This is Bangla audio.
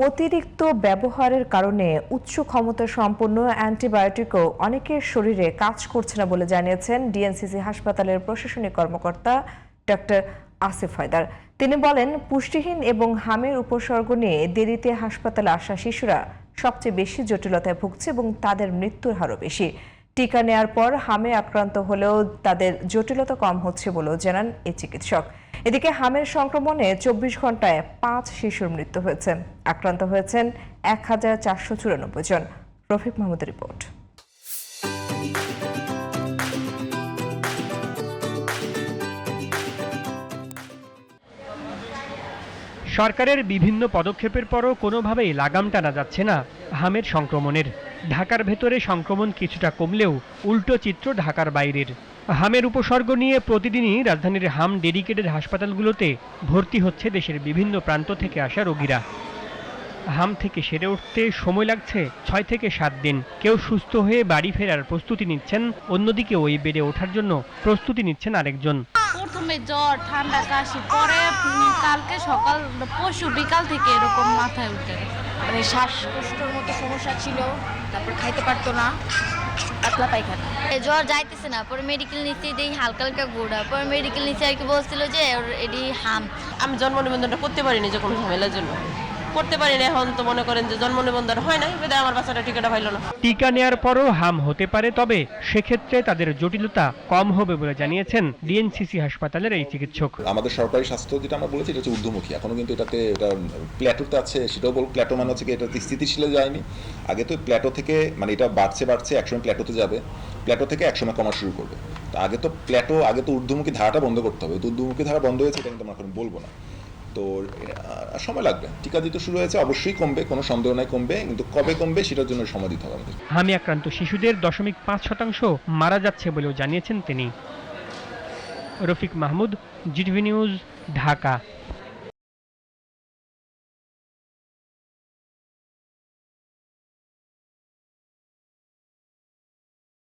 অতিরিক্ত ব্যবহারের কারণে উচ্চ ক্ষমতা সম্পন্ন অ্যান্টিবায়োটিকও অনেকের শরীরে কাজ করছে না বলে জানিয়েছেন ডিএনসিসি হাসপাতালের প্রশাসনিক কর্মকর্তা ডক্টর আসিফ হায়দার। তিনি বলেন, পুষ্টিহীন এবং হামের উপসর্গ নিয়ে দেরিতে হাসপাতালে আসা শিশুরা সবচেয়ে বেশি জটিলতায় ভুগছে এবং তাদের মৃত্যুর হারও বেশি। টিকা নেয়ার পর হামে আক্রান্ত হলেও তাদের জটিলতা কম হচ্ছে বলেও জানান এই চিকিৎসক। এদিকে হামের সংক্রমণে ২৪ ঘন্টায় ৫ শিশুর মৃত্যু হয়েছে। আক্রান্ত হয়েছেন ১,৪৯৪ জন। রফিক মাহমুদের রিপোর্ট। সরকারের বিভিন্ন পদক্ষেপের পরও কোনোভাবেই লাগাম টানা যাচ্ছে না হামের সংক্রমণের। ঢাকার ভেতরে সংক্রমণ কিছুটা কমলেও উল্টো চিত্র ঢাকার বাইরের। হামের উপসর্গ নিয়ে প্রতিদিনই রাজধানীর হাম ডেডিকেটেড হাসপাতালগুলোতে ভর্তি হচ্ছে দেশের বিভিন্ন প্রান্ত থেকে আসা রোগীরা। হাম থেকে সেরে উঠতে সময় লাগছে ৬ থেকে ৭ দিন। কেউ সুস্থ হয়ে বাড়ি ফেরার প্রস্তুতি নিচ্ছেন, অন্যদিকে ওই বেডে ওঠার জন্য প্রস্তুতি নিচ্ছেন আরেকজন। প্রথমে জ্বর, ঠান্ডা, কাশি, পরে কালকে সকাল পরশু বিকাল থেকে এরকম মাথায় উঠে মানে শ্বাসকষ্টের মতো সমস্যা ছিল, তারপর খাইতে পারতো না, পাতলা পায়খানা। জ্বর যাইতেছে না, পরে মেডিকেল নিচ্ছি, দেখি হালকা হালকা গোড়া, পরে মেডিকেল নিচ্ছি আর কি বলছিল যে এটি হাম। আমি জন্ম নিবন্ধনটা করতে পারিনি যে কোনো ঝামেলার জন্য করতে পারিনি। এখন তো মনে করেন যে জন্ম নিবন্ধন হয় নাই, বেদে আমার বাচ্চাটা টিকাটা পাইল না। টিকা নেয়ার পরও হাম হতে পারে, তবে সেক্ষেত্রে তাদের জটিলতা কম হবে বলে জানিয়েছেন ডিএনসিসি হাসপাতালের এই চিকিৎসক। আমাদের সরকারি স্বাস্থ্য যেটা আমরা বলেছি এটা হচ্ছে ঊর্ধ্বমুখী। এখনো কিন্তু এটা প্ল্যাটোতে আছে, সেটাও বলবো। প্ল্যাটো মানে হচ্ছে কি, এটা স্থিতিশীলে যায়নি। আগে তো প্ল্যাটো থেকে মানে এটা বাড়ছে একসময় প্ল্যাটোতে যাবে, প্ল্যাটো থেকে একসময় কমা শুরু করবে। তো আগে তো ঊর্ধ্বমুখী ধারাটা বন্ধ করতে হবে। তো ঊর্ধ্বমুখী ধারা বন্ধ হয়েছে, এটা কিন্তু আমরা এখন বলবো না। তো সময় লাগবে। টিকা দিতে শুরু হয়েছে, অবশ্যই কমবে, কোনো সন্দেহ নাই কমবে, কিন্তু কবে কমবে সেটার জন্য সময় দিতে হবে আমাদের। হামে আক্রান্ত শিশুদের 0.৫% মারা যাচ্ছে বলেও জানিয়েছেন তিনি। Rafiq Mahmud, GTV news, Dhaka.